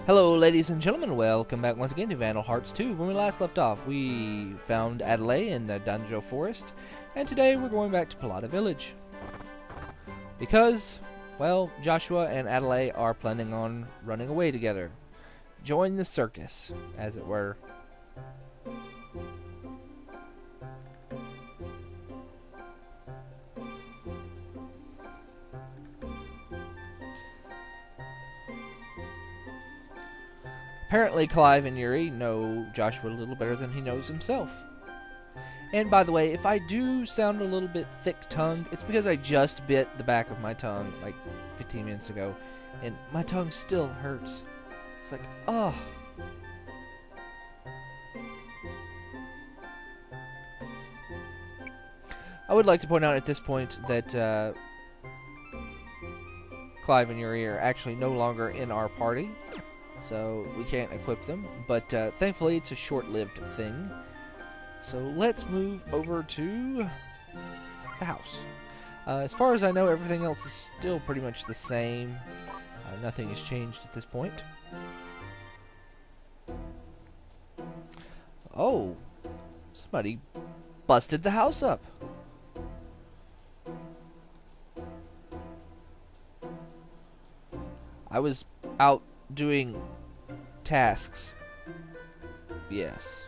Hello ladies and gentlemen, welcome back once again to Vandal Hearts 2. When we last left off, we found Adelaide in the Danjo Forest, and today we're going back to Prologue Village. Because, well, Joshua and Adelaide are planning on running away together. Join the circus, as it were. Apparently, Clive and Yuri know Joshua a little better than he knows himself. And by the way, if I do sound a little bit thick-tongued, it's because I just bit the back of my tongue like 15 minutes ago, and my tongue still hurts. It's like, oh. I would like to point out at this point that Clive and Yuri are actually no longer in our party. So we can't equip them, but thankfully it's a short-lived thing. So let's move over to the house. As far as I know, everything else is still pretty much the same. Nothing has changed at this point. Oh, somebody busted the house up. I was out doing tasks. Yes.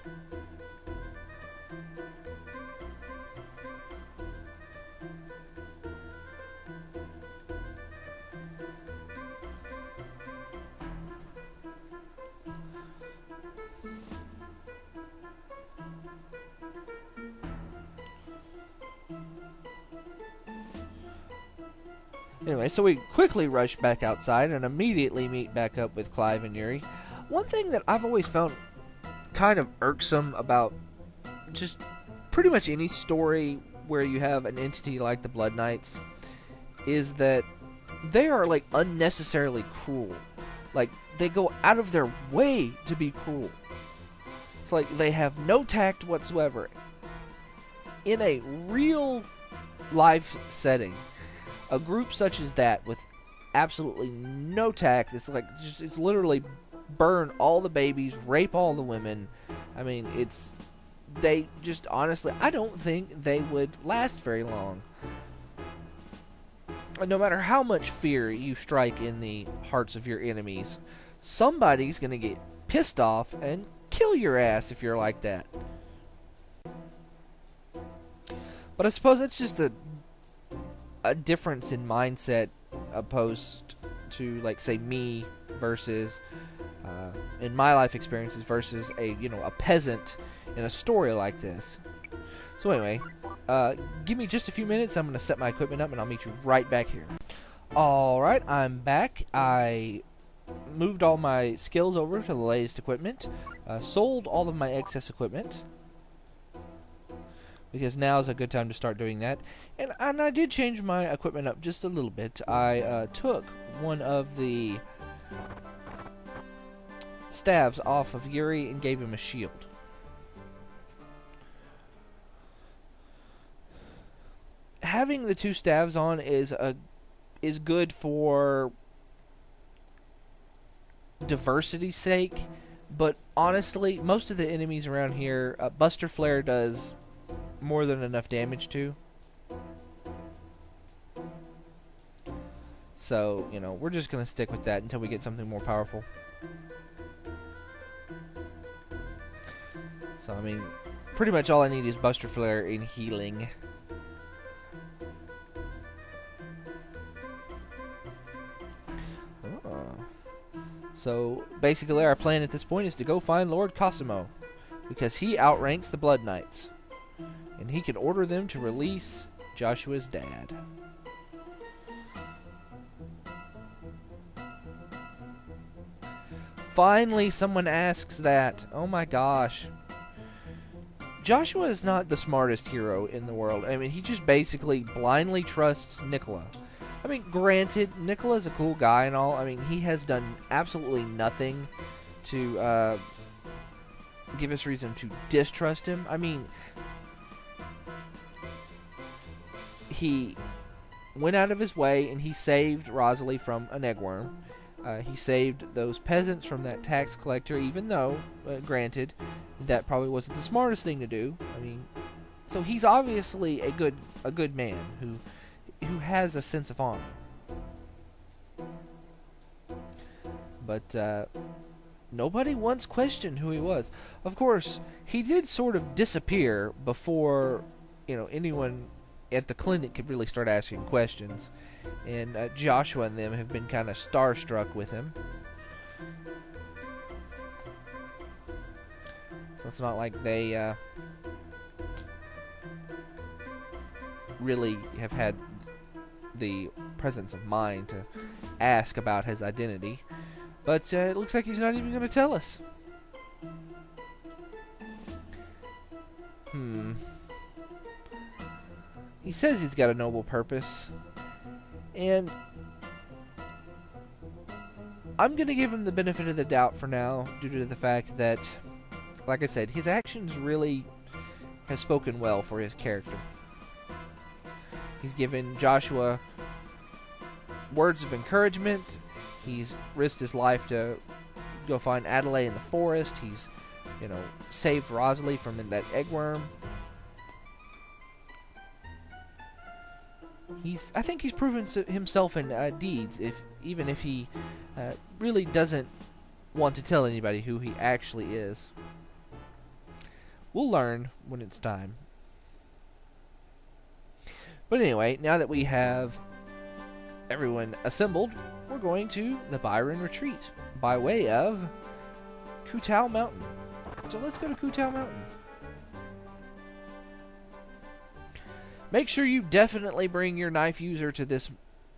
Anyway, so we quickly rush back outside and immediately meet back up with Clive and Yuri. One thing that I've always found kind of irksome about just pretty much any story where you have an entity like the Blood Knights is that they are, like, unnecessarily cruel. Like, they go out of their way to be cruel. It's like they have no tact whatsoever. In a real life setting, a group such as that with absolutely no tact, it's literally burn all the babies, rape all the women. I mean, they just honestly, I don't think they would last very long. No matter how much fear you strike in the hearts of your enemies, somebody's gonna get pissed off and kill your ass if you're like that. But I suppose that's just a difference in mindset opposed to, like, say, me versus in my life experiences versus a peasant in a story like this. So anyway, give me just a few minutes. I'm gonna set my equipment up and I'll meet you right back here. Alright, I'm back. I moved all my skills over to the latest equipment, sold all of my excess equipment, because now is a good time to start doing that. And I did change my equipment up just a little bit. I took one of the staves off of Yuri and gave him a shield. Having the two staves on is good for diversity's sake, but honestly, most of the enemies around here, Buster Flare does more than enough damage to. So, we're just going to stick with that until we get something more powerful. So, I mean, pretty much all I need is Buster Flare in healing. So, basically our plan at this point is to go find Lord Cosimo, because he outranks the Blood Knights, and he can order them to release Joshua's dad. Finally, someone asks that. Oh my gosh. Joshua is not the smartest hero in the world. I mean, he just basically blindly trusts Nicola. I mean, granted, Nicola's a cool guy and all. I mean, he has done absolutely nothing to give us reason to distrust him. I mean, he went out of his way and he saved Rosalie from an eggworm. He saved those peasants from that tax collector, even though, granted, that probably wasn't the smartest thing to do. I mean, so he's obviously a good man who has a sense of honor. But nobody once questioned who he was. Of course, he did sort of disappear before anyone at the clinic could really start asking questions. And Joshua and them have been kind of starstruck with him. So it's not like they really have had the presence of mind to ask about his identity. But it looks like he's not even going to tell us. He says he's got a noble purpose. And I'm going to give him the benefit of the doubt for now, due to the fact that, like I said, his actions really have spoken well for his character. He's given Joshua words of encouragement. He's risked his life to go find Adelaide in the forest. He's, saved Rosalie from that eggworm. I think he's proven himself in deeds, even if he really doesn't want to tell anybody who he actually is. We'll learn when it's time. But anyway, now that we have everyone assembled, we're going to the Byron Retreat by way of Kutao Mountain. So let's go to Kutao Mountain. Make sure you definitely bring your knife user to this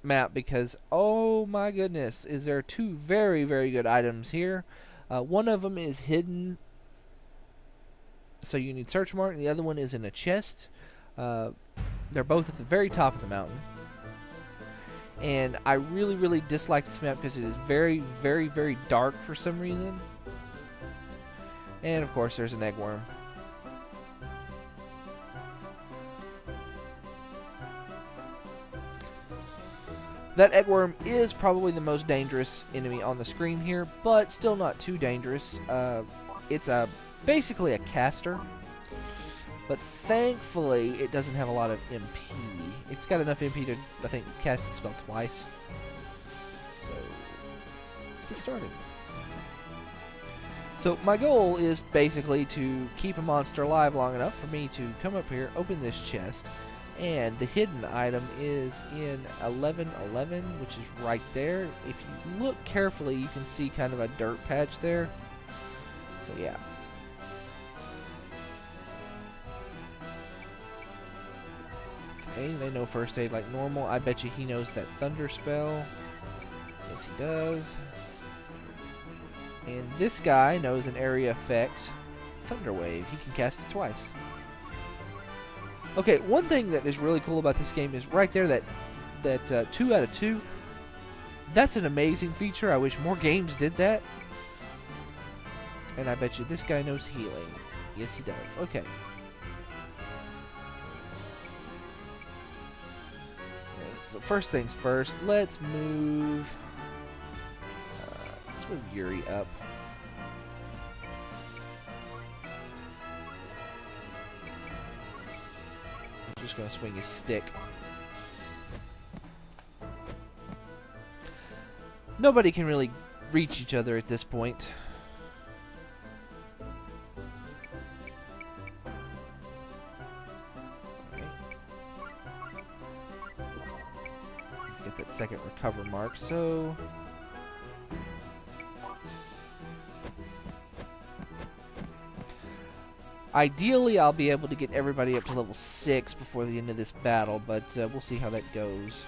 map because, oh my goodness, is there two very, very good items here. One of them is hidden, so you need search mark, and the other one is in a chest. They're both at the very top of the mountain. And I really, really dislike this map because it is very, very, very dark for some reason. And of course, there's an eggworm. That eggworm is probably the most dangerous enemy on the screen here, but still not too dangerous. It's basically a caster, but thankfully it doesn't have a lot of MP. It's got enough MP to, I think, cast its spell twice. So, let's get started. So, my goal is basically to keep a monster alive long enough for me to come up here, open this chest, and the hidden item is in 1111, which is right there. If you look carefully, you can see kind of a dirt patch there. So, yeah. Okay, they know first aid like normal. I bet you he knows that thunder spell. Yes, he does. And this guy knows an area effect, Thunder Wave. He can cast it twice. Okay, one thing that is really cool about this game is right there that 2 out of 2. That's an amazing feature. I wish more games did that. And I bet you this guy knows healing. Yes, he does. Okay. So first things first, let's move Yuri up. Just gonna swing his stick. Nobody can really reach each other at this point. Let's get that second recover mark. So ideally, I'll be able to get everybody up to level 6 before the end of this battle, but we'll see how that goes.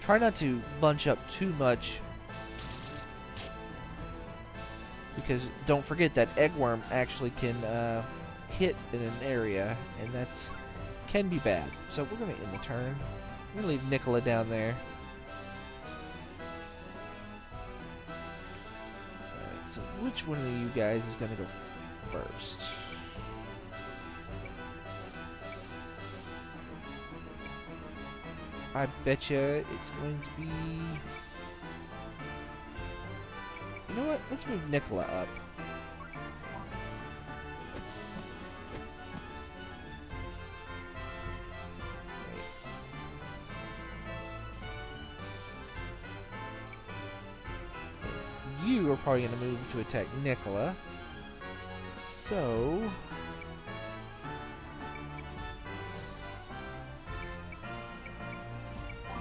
Try not to bunch up too much, because don't forget that eggworm actually can hit in an area, and that's can be bad. So we're going to end the turn. I'm going to leave Nicola down there. Alright, so which one of you guys is going to go first? I betcha it's going to be... You know what? Let's move Nicola up. You are probably going to move to attack Nicola. So...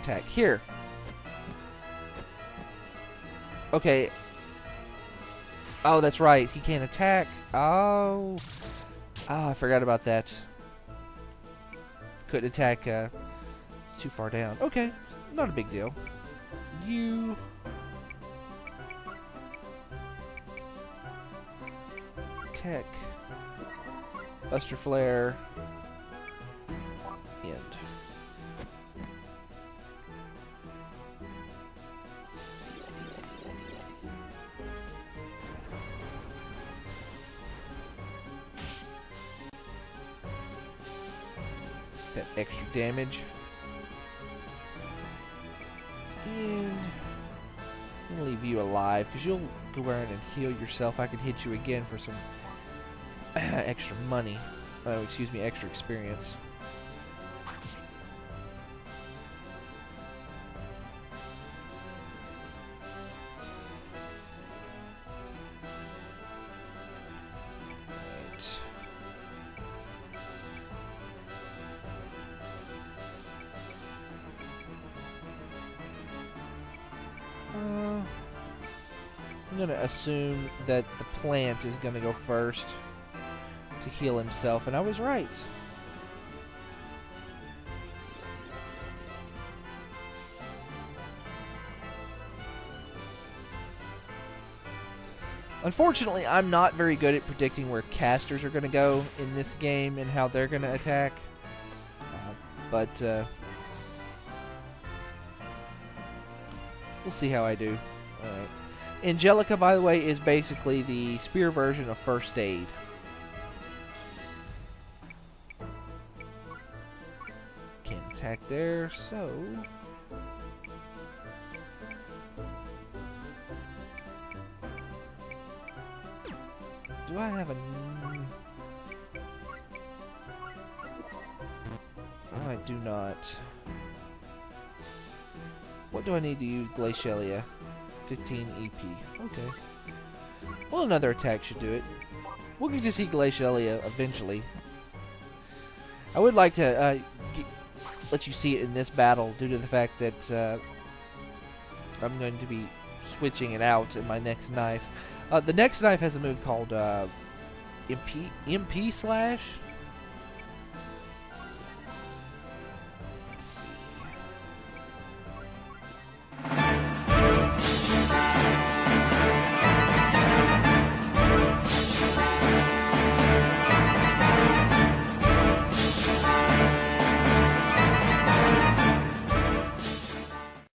attack here. Okay. Oh, that's right. He can't attack. Oh. Oh, I forgot about that. Couldn't attack. It's too far down. Okay. Not a big deal. You... attack. Buster Flare. End. That extra damage. And I'm gonna leave you alive because you'll go around and heal yourself. I can hit you again for some extra money. Oh, excuse me, extra experience. I'm going to assume that the plant is going to go first to heal himself, and I was right. Unfortunately, I'm not very good at predicting where casters are going to go in this game and how they're going to attack. But we'll see how I do. Alright. Angelica, by the way, is basically the spear version of First Aid. Can't attack there, so... Do I have a... Oh, I do not. What do I need to use Glacialia? 15 EP. Okay. Well, another attack should do it. We'll get to see Glacialia eventually. I would like to let you see it in this battle due to the fact that I'm going to be switching it out in my next knife. The next knife has a move called MP slash. Let's see.